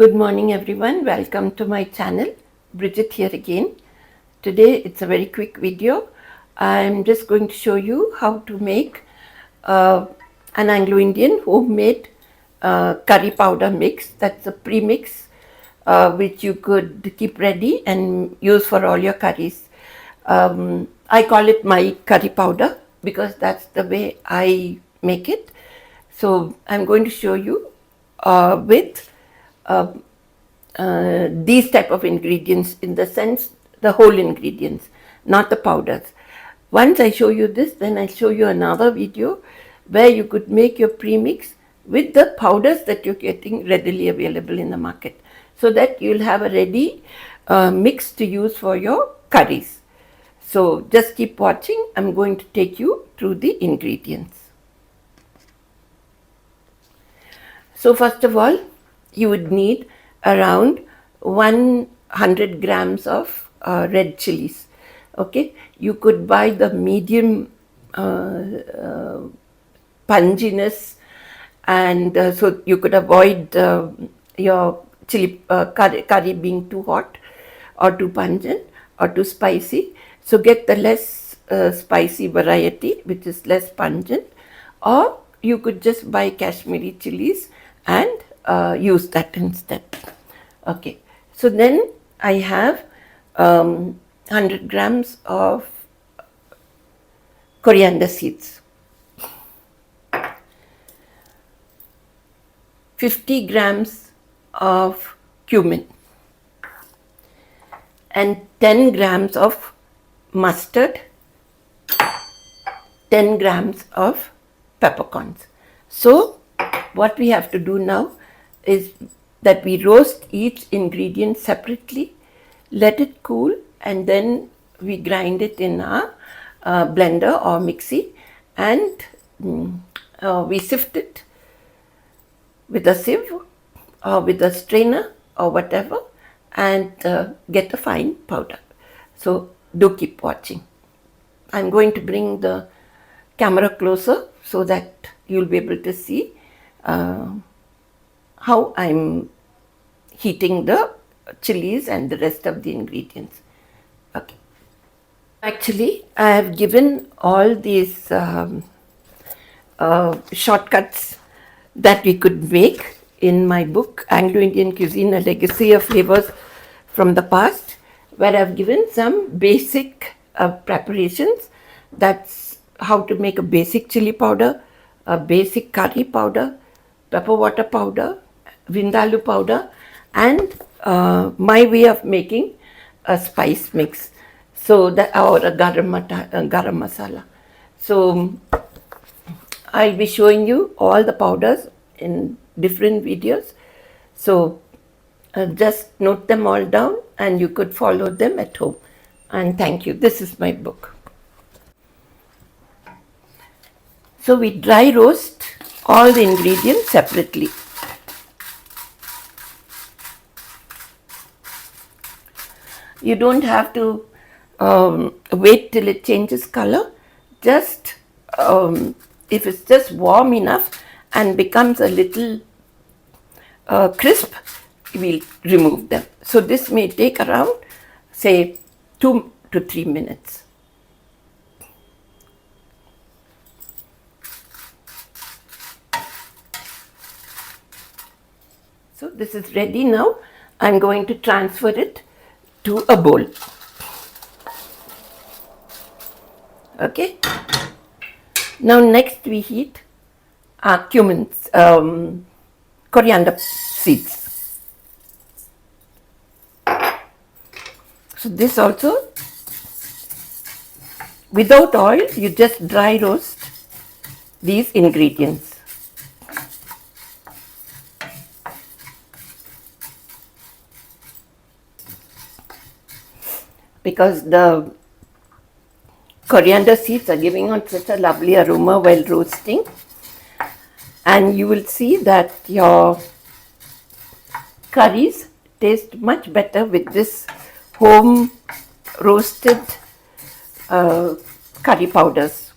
Good morning, everyone. Welcome to my channel. Bridget here again. Today it's a very quick video. I'm just going to show you how to make an Anglo-Indian homemade curry powder mix. That's a premix which you could keep ready and use for all your curries. I call it my curry powder because that's the way I make it. So I'm going to show you with these type of ingredients, in the sense the whole ingredients, not the powders. Once I show you this, then I'll show you another video where you could make your premix with the powders that you're getting readily available in the market, so that you'll have a ready mix to use for your curries. So just keep watching. I'm going to take you through the ingredients. So first of all, you would need around 100 grams of red chilies. Okay, you could buy the medium punginess, and so you could avoid your chili curry being too hot or too pungent or too spicy. So get the less spicy variety, which is less pungent, or you could just buy Kashmiri chilies and use that instead. Okay, so then I have 100 grams of coriander seeds, 50 grams of cumin, and 10 grams of mustard, 10 grams of peppercorns. So what we have to do now is that we roast each ingredient separately, let it cool, and then we grind it in a blender or mixie, and we sift it with a sieve or with a strainer or whatever, and get a fine powder. So do keep watching. I'm going to bring the camera closer so that you'll be able to see how I'm heating the chilies and the rest of the ingredients. Okay. Actually, I have given all these shortcuts that we could make in my book, Anglo-Indian Cuisine, A Legacy of Flavors from the Past, where I've given some basic preparations. That's how to make a basic chili powder, a basic curry powder, pepper water powder, vindaloo powder, and my way of making a spice mix, so that, or a garam masala. So I'll be showing you all the powders in different videos. So just note them all down and you could follow them at home. And thank you. This is my book. So we dry roast all the ingredients separately. You don't have to wait till it changes color. Just if it's just warm enough and becomes a little crisp, we'll remove them. So this may take around, say, 2 to 3 minutes. So this is ready now. I'm going to transfer it to a bowl. Okay. Now next we heat our cumin, coriander seeds. So this also, without oil, you just dry roast these ingredients. Because the coriander seeds are giving out such a lovely aroma while roasting, and you will see that your curries taste much better with this home roasted curry powders.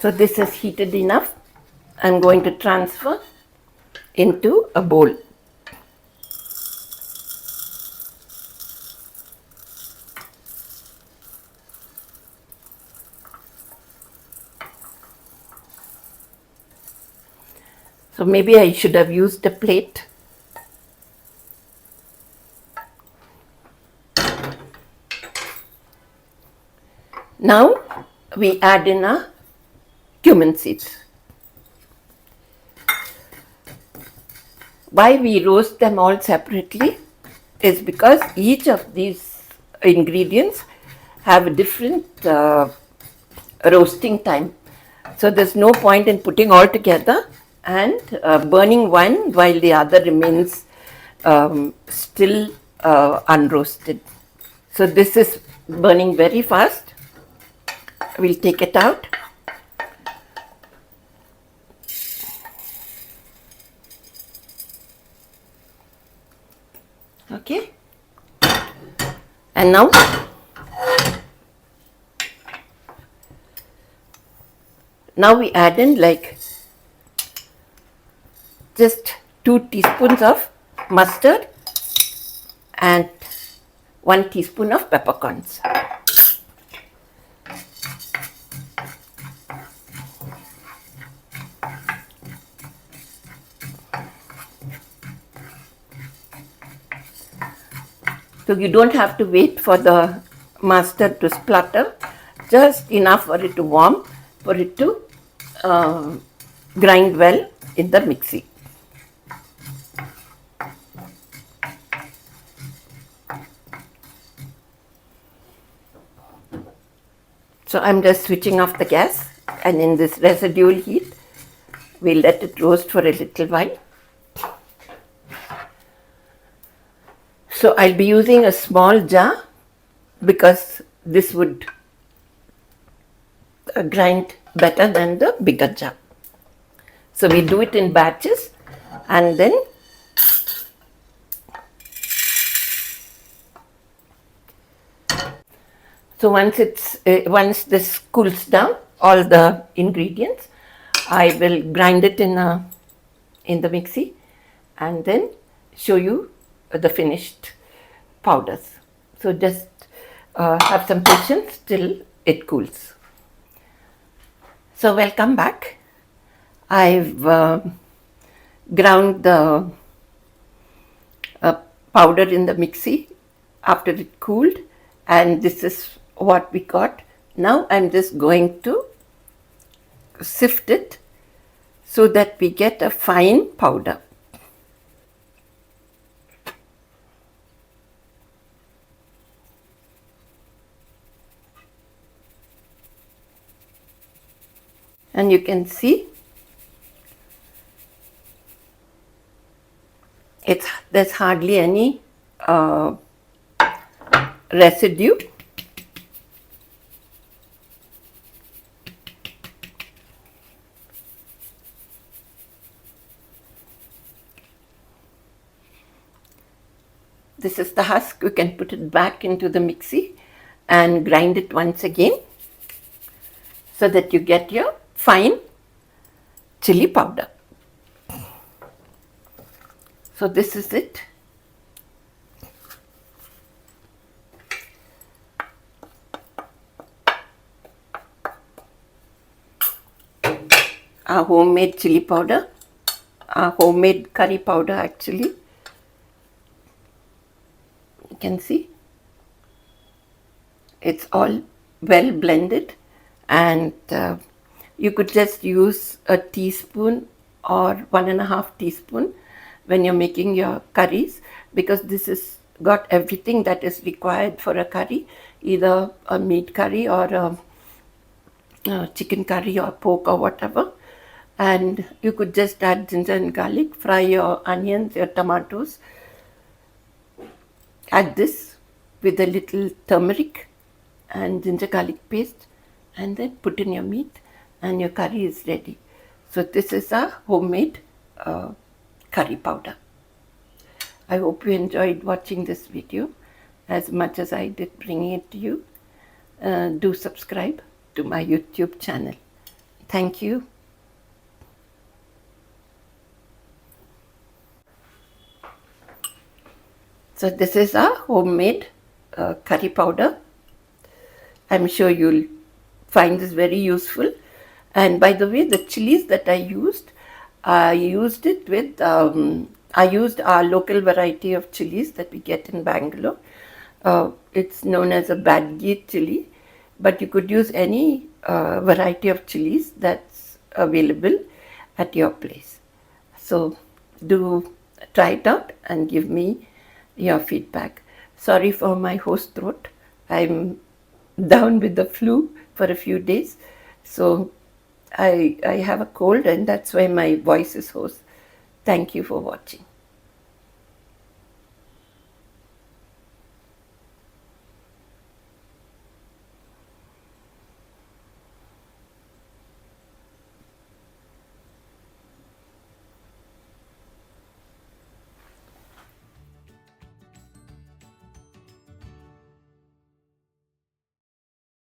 So this is heated enough. I'm going to transfer into a bowl. So maybe I should have used a plate. Now we add in our cumin seeds. Why we roast them all separately is because each of these ingredients have a different roasting time. So there's no point in putting all together and burning one while the other remains still unroasted. So this is burning very fast. We'll take it out. Okay. And now we add in like just 2 teaspoons of mustard and 1 teaspoon of peppercorns. So you don't have to wait for the mustard to splutter, just enough for it to warm, for it to grind well in the mixie. So I'm just switching off the gas, and in this residual heat, we'll let it roast for a little while. So I'll be using a small jar because this would grind better than the bigger jar. So we do it in batches, and then once this cools down, all the ingredients, I will grind it in the mixie and then show you the finished powders. So just have some patience till it cools. So welcome back. I've ground the powder in the mixie after it cooled, and this is what we got. Now I'm just going to sift it so that we get a fine powder. And you can see there's hardly any residue. This is the husk. You can put it back into the mixie and grind it once again so that you get your fine chili powder. So this is it. Our homemade chili powder, our homemade curry powder actually. You can see it's all well blended, and you could just use a teaspoon or 1.5 teaspoon when you're making your curries, because this has got everything that is required for a curry, either a meat curry or a chicken curry or pork or whatever. And you could just add ginger and garlic, fry your onions, your tomatoes, add this with a little turmeric and ginger garlic paste, and then put in your meat and your curry is ready. So this is a homemade curry powder. I hope you enjoyed watching this video as much as I did bringing it to you. Do subscribe to my YouTube channel. Thank you. So this is our homemade curry powder. I'm sure you'll find this very useful. And by the way, the chilies that I used it with, I used our local variety of chilies that we get in Bangalore. It's known as a Badgi chili, but you could use any variety of chilies that's available at your place. So do try it out and give me your feedback. Sorry for my hoarse throat. I'm down with the flu for a few days. So I have a cold and that's why my voice is hoarse. Thank you for watching.